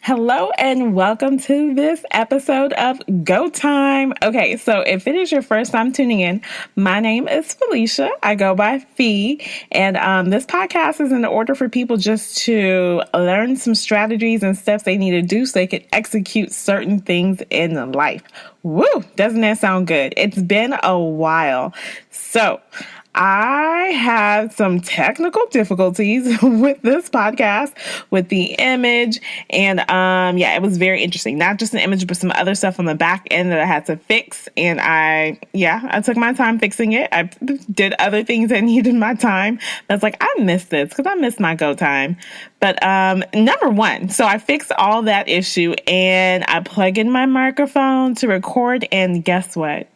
Hello and welcome to this episode of Go Time. Okay, so if it is your first time tuning in, my name is Felicia. I go by Fee, and this podcast is in order for people just to learn some strategies and steps they need to do so they can execute certain things in life. Woo! Doesn't that sound good? It's been a while. So, I had some technical difficulties with this podcast, with the image, and it was very interesting. Not just an image, but some other stuff on the back end that I had to fix. And I took my time fixing it. I did other things that needed my time. I was like, I missed this because I missed my go time. But number one, so I fixed all that issue and I plug in my microphone to record, and guess what?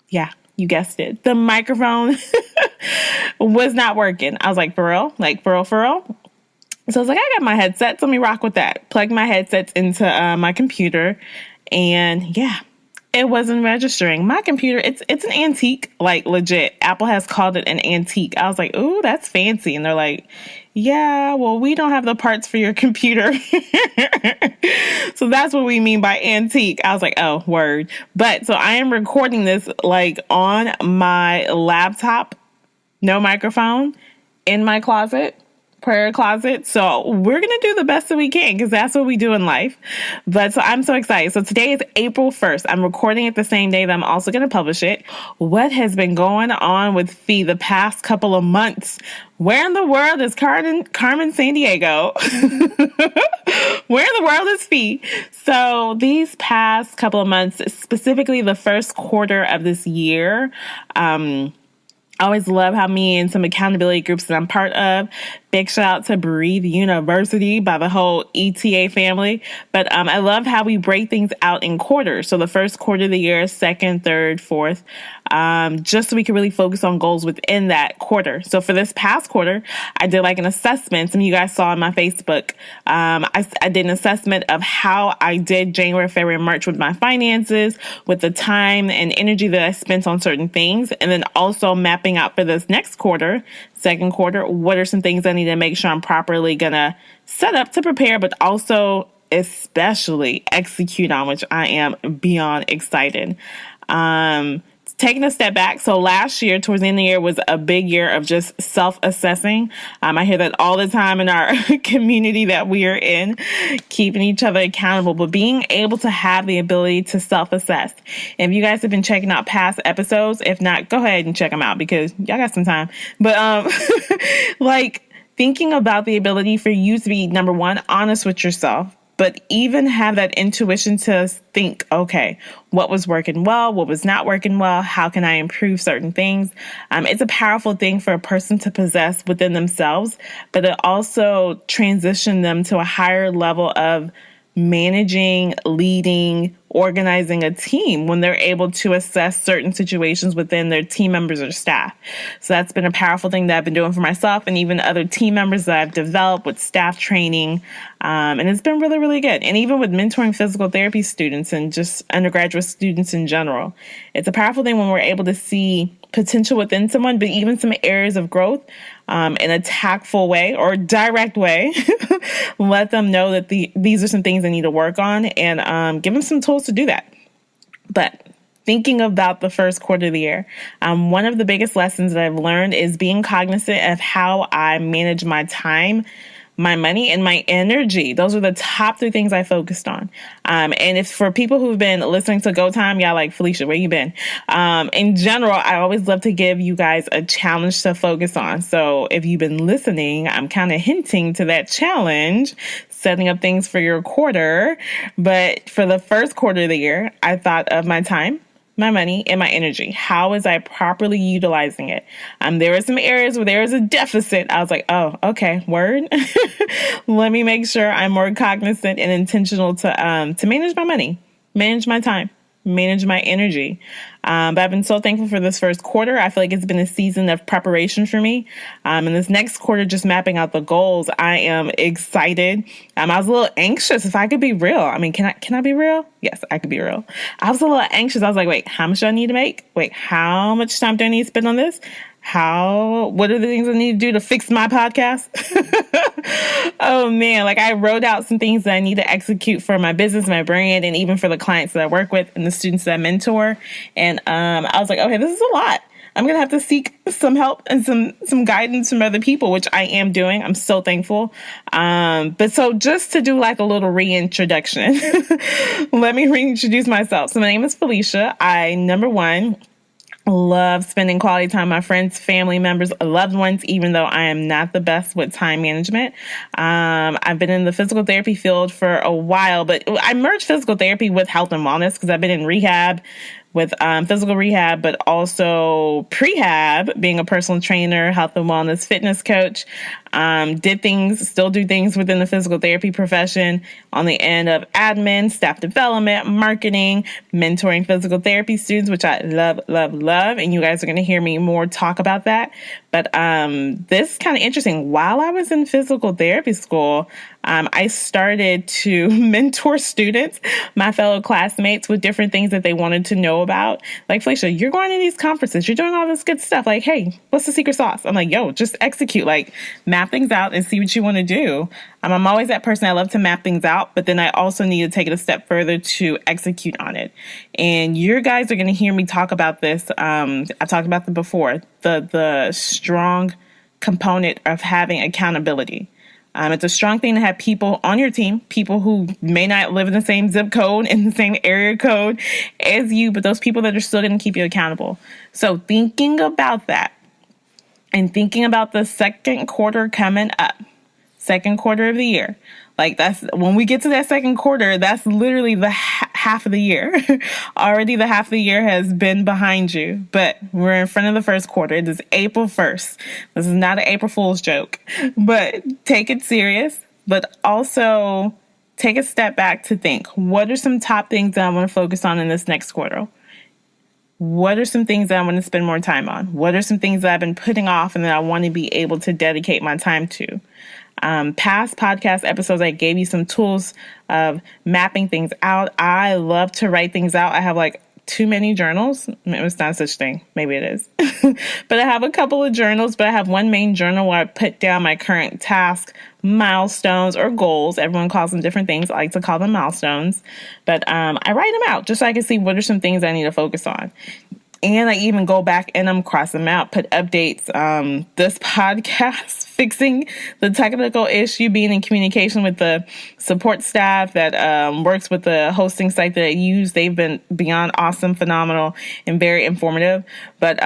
Yeah. You guessed it. The microphone was not working. I was like, for real? Like, for real? So I was like, I got my headsets. Let me rock with that. Plug my headsets into my computer. And yeah, it wasn't registering. My computer, it's an antique, like legit. Apple has called it an antique. I was like, ooh, that's fancy. And they're like, yeah, well, we don't have the parts for your computer. So that's what we mean by antique. I was like, oh, word. But so I am recording this like on my laptop, no microphone, in my closet, prayer closet. So we're going to do the best that we can because that's what we do in life. But so I'm so excited. So today is April 1st. I'm recording it the same day that I'm also going to publish it. What has been going on with Fee the past couple of months? Where in the world is Carmen Sandiego? Where in the world is Fee? So these past couple of months, specifically the first quarter of this year, I always love how me and some accountability groups that I'm part of, big shout out to Breathe University by the whole ETA family. But I love how we break things out in quarters. So the first quarter of the year, second, third, fourth, just so we can really focus on goals within that quarter. So for this past quarter, I did like an assessment. Some of you guys saw on my Facebook. I did an assessment of how I did January, February, March with my finances, with the time and energy that I spent on certain things, and then also mapping out for this next quarter, second quarter, what are some things I need to make sure I'm properly gonna set up to prepare, but also especially execute on, which I am beyond excited. Taking a step back, so last year, towards the end of the year, was a big year of just self-assessing. I hear that all the time in our community that we are in, keeping each other accountable, but being able to have the ability to self-assess. If you guys have been checking out past episodes, if not, go ahead and check them out because y'all got some time. But like thinking about the ability for you to be, number one, honest with yourself, but even have that intuition to think, okay, what was working well, what was not working well, how can I improve certain things? It's a powerful thing for a person to possess within themselves, but it also transitions them to a higher level of managing, leading, organizing a team when they're able to assess certain situations within their team members or staff. So that's been a powerful thing that I've been doing for myself and even other team members that I've developed with staff training. And it's been really, really good. And even with mentoring physical therapy students and just undergraduate students in general, it's a powerful thing when we're able to see potential within someone, but even some areas of growth in a tactful way or direct way. Let them know that these are some things they need to work on and give them some tools to do that. But thinking about the first quarter of the year, one of the biggest lessons that I've learned is being cognizant of how I manage my time, my money, and my energy. Those are the top three things I focused on. And if for people who've been listening to Go Time, y'all like, Felicia, where you been? In general, I always love to give you guys a challenge to focus on. So if you've been listening, I'm kind of hinting to that challenge, setting up things for your quarter. But for the first quarter of the year, I thought of my time, my money, and my energy. How is I properly utilizing it? There were some areas where there was a deficit. I was like, oh, okay, word. Let me make sure I'm more cognizant and intentional to manage my money, manage my time, manage my energy. But I've been so thankful for this first quarter. I feel like it's been a season of preparation for me. And this next quarter, just mapping out the goals, I am excited. I was a little anxious, if I could be real. I mean, can I be real? Yes, I could be real. I was a little anxious. I was like, wait, how much do I need to make? Wait, how much time do I need to spend on this? what are the things I need to do to fix my podcast? Oh man, like I wrote out some things that I need to execute for my business, my brand, and even for the clients that I work with and the students that I mentor. And I was like, okay, this is a lot. I'm going to have to seek some help and some guidance from other people, which I am doing. I'm so thankful. But so just to do like a little reintroduction, let me reintroduce myself. So my name is Felicia. I, number one, love spending quality time with my friends, family members, loved ones, even though I am not the best with time management. I've been in the physical therapy field for a while, but I merged physical therapy with health and wellness because I've been in rehab with physical rehab, but also prehab, being a personal trainer, health and wellness fitness coach. Still do things within the physical therapy profession on the end of admin, staff development, marketing, mentoring physical therapy students, which I love, love, love. And you guys are going to hear me more talk about that. But this is kind of interesting. While I was in physical therapy school, I started to mentor students, my fellow classmates, with different things that they wanted to know about. Like, Felicia, you're going to these conferences, you're doing all this good stuff. Like, hey, what's the secret sauce? I'm like, yo, just execute, like map things out and see what you want to do. I'm always that person. I love to map things out, but then I also need to take it a step further to execute on it. And you guys are going to hear me talk about this. I talked about it before, the strong component of having accountability. It's a strong thing to have people on your team, people who may not live in the same zip code, in the same area code as you, but those people that are still going to keep you accountable. So thinking about that and thinking about the second quarter coming up, second quarter of the year, like that's when we get to that second quarter, that's literally the half of the year. Already the half of the year has been behind you, but we're in front of the first quarter. It is April 1st. This is not an April Fool's joke, but take it serious, but also take a step back to think, what are some top things that I want to focus on in this next quarter? What are some things that I want to spend more time on? What are some things that I've been putting off and that I want to be able to dedicate my time to? Past podcast episodes, I gave you some tools of mapping things out. I love to write things out. I have like too many journals. It's not such thing. Maybe it is. But I have a couple of journals, but I have one main journal where I put down my current task, milestones, or goals. Everyone calls them different things. I like to call them milestones. But I write them out just so I can see what are some things I need to focus on. And I even go back and I'm crossing them out, put updates. This podcast, fixing the technical issue, being in communication with the support staff that works with the hosting site that I use. They've been beyond awesome, phenomenal, and very informative. But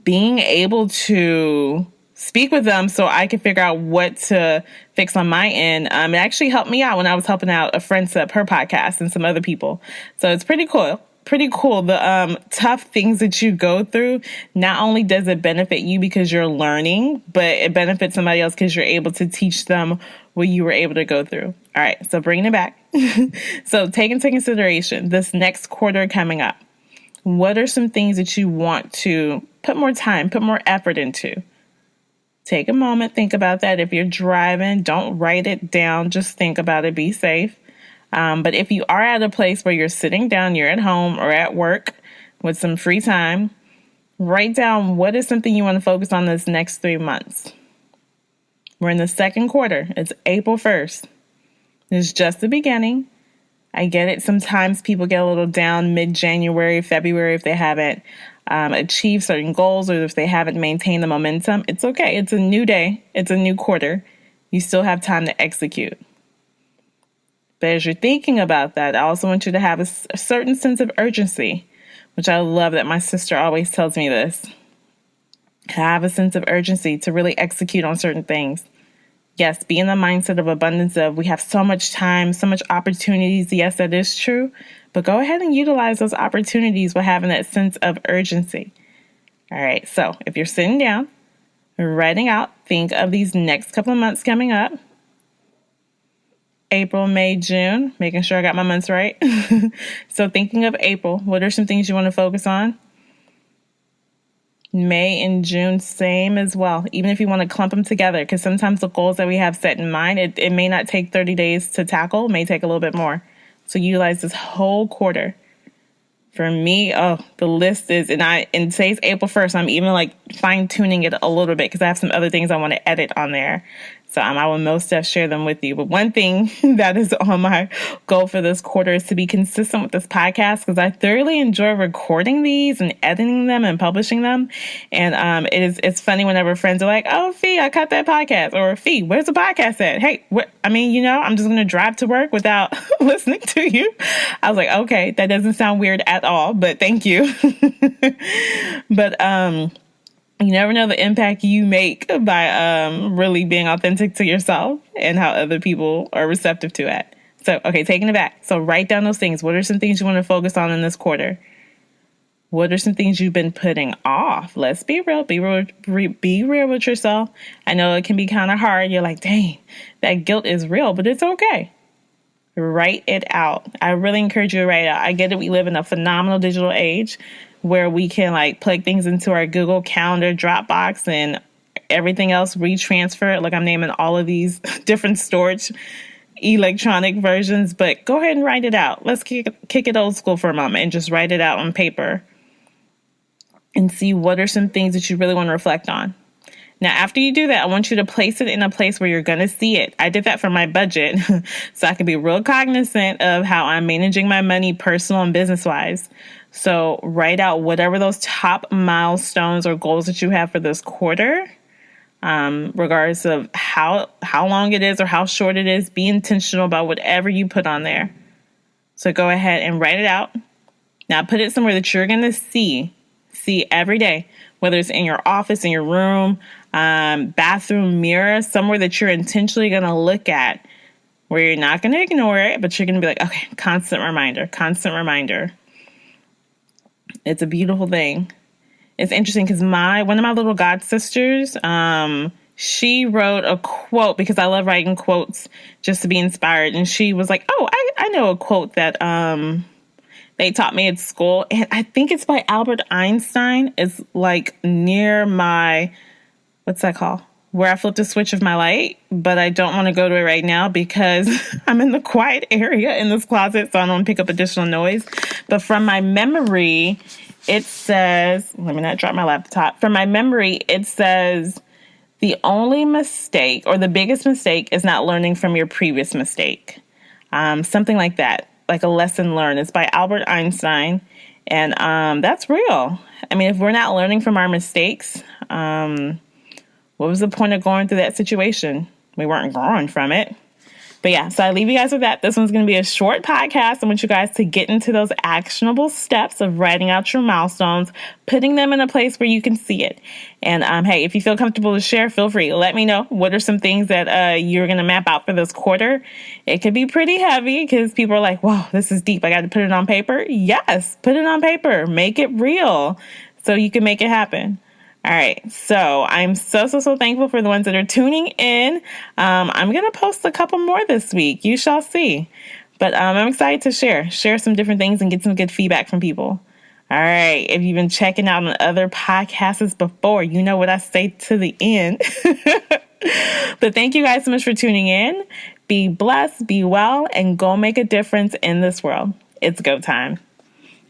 being able to speak with them so I can figure out what to fix on my end. It actually helped me out when I was helping out a friend set up her podcast and some other people. So it's pretty cool. The tough things that you go through, not only does it benefit you because you're learning, but it benefits somebody else because you're able to teach them what you were able to go through. All right, so bringing it back. So take into consideration this next quarter coming up. What are some things that you want to put more time, put more effort into? Take a moment, think about that. If you're driving, don't write it down. Just think about it. Be safe. But if you are at a place where you're sitting down, you're at home or at work with some free time, write down what is something you want to focus on this next 3 months. We're in the second quarter. It's April 1st. It's just the beginning. I get it. Sometimes people get a little down mid-January, February if they haven't achieved certain goals or if they haven't maintained the momentum. It's okay. It's a new day. It's a new quarter. You still have time to execute. But as you're thinking about that, I also want you to have a certain sense of urgency, which I love that my sister always tells me this. Have a sense of urgency to really execute on certain things. Yes, be in the mindset of abundance of we have so much time, so much opportunities. Yes, that is true. But go ahead and utilize those opportunities by having that sense of urgency. All right, so if you're sitting down, writing out, think of these next couple of months coming up. April, May, June, making sure I got my months right. So thinking of April, what are some things you want to focus on? May and June, same as well. Even if you want to clump them together, because sometimes the goals that we have set in mind, it may not take 30 days to tackle, it may take a little bit more. So utilize this whole quarter. For me, the list is, and today's April 1st, I'm even like fine tuning it a little bit because I have some other things I want to edit on there. So I will most definitely share them with you. But one thing that is on my goal for this quarter is to be consistent with this podcast because I thoroughly enjoy recording these and editing them and publishing them. And it's funny whenever friends are like, "Oh, Fee, I cut that podcast," or "Fee, where's the podcast at?" Hey, I'm just going to drive to work without listening to you. I was like, okay, that doesn't sound weird at all, but thank you. But you never know the impact you make by really being authentic to yourself and how other people are receptive to it. So, okay, taking it back. So write down those things. What are some things you want to focus on in this quarter? What are some things you've been putting off? Let's be real. Be real with yourself. I know it can be kind of hard. You're like, dang, that guilt is real, but it's okay. Write it out. I really encourage you to write it out. I get it. We live in a phenomenal digital age where we can like plug things into our Google Calendar, Dropbox, and everything else, retransfer it. Like I'm naming all of these different storage electronic versions, but go ahead and write it out. Let's kick it old school for a moment and just write it out on paper and see what are some things that you really want to reflect on. Now, after you do that, I want you to place it in a place where you're going to see it. I did that for my budget so I can be real cognizant of how I'm managing my money personal and business-wise. So write out whatever those top milestones or goals that you have for this quarter, regardless of how long it is or how short it is. Be intentional about whatever you put on there. So go ahead and write it out. Now put it somewhere that you're going to see every day, whether it's in your office, in your room, bathroom mirror, somewhere that you're intentionally going to look at where you're not going to ignore it, but you're going to be like, okay, constant reminder. It's a beautiful thing. It's interesting because one of my little god sisters, she wrote a quote because I love writing quotes just to be inspired. And she was like, oh, I know a quote that they taught me at school. And I think it's by Albert Einstein. It's like near my, what's that called? Where I flipped the switch of my light, but I don't want to go to it right now because I'm in the quiet area in this closet, so I don't pick up additional noise. But from my memory, it says, let me not drop my laptop. From my memory, it says, the only mistake or the biggest mistake is not learning from your previous mistake. Something like that, like a lesson learned. It's by Albert Einstein. And that's real. I mean, if we're not learning from our mistakes, what was the point of going through that situation? We weren't growing from it. But yeah, so I leave you guys with that. This one's going to be a short podcast. I want you guys to get into those actionable steps of writing out your milestones, putting them in a place where you can see it. And hey, if you feel comfortable to share, feel free. Let me know what are some things that you're going to map out for this quarter. It could be pretty heavy because people are like, wow, this is deep. I got to put it on paper. Yes, put it on paper. Make it real so you can make it happen. All right, so I'm so thankful for the ones that are tuning in. I'm going to post a couple more this week. You shall see. But I'm excited to share some different things and get some good feedback from people. All right, if you've been checking out on other podcasts before, you know what I say to the end. But thank you guys so much for tuning in. Be blessed, be well, and go make a difference in this world. It's go time.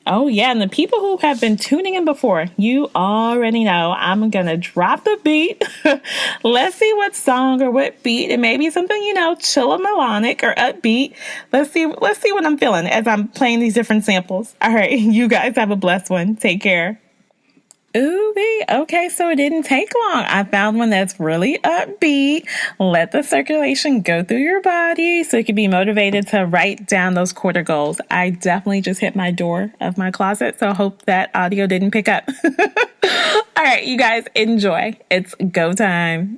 Oh, yeah. And the people who have been tuning in before, you already know I'm going to drop the beat. Let's see what song or what beat. It may be something, chill or melodic or upbeat. Let's see what I'm feeling as I'm playing these different samples. All right. You guys have a blessed one. Take care. Ooh, okay, so it didn't take long. I found one that's really upbeat. Let the circulation go through your body so you can be motivated to write down those quarter goals. I definitely just hit my door of my closet, so I hope that audio didn't pick up. All right, you guys, enjoy. It's go time.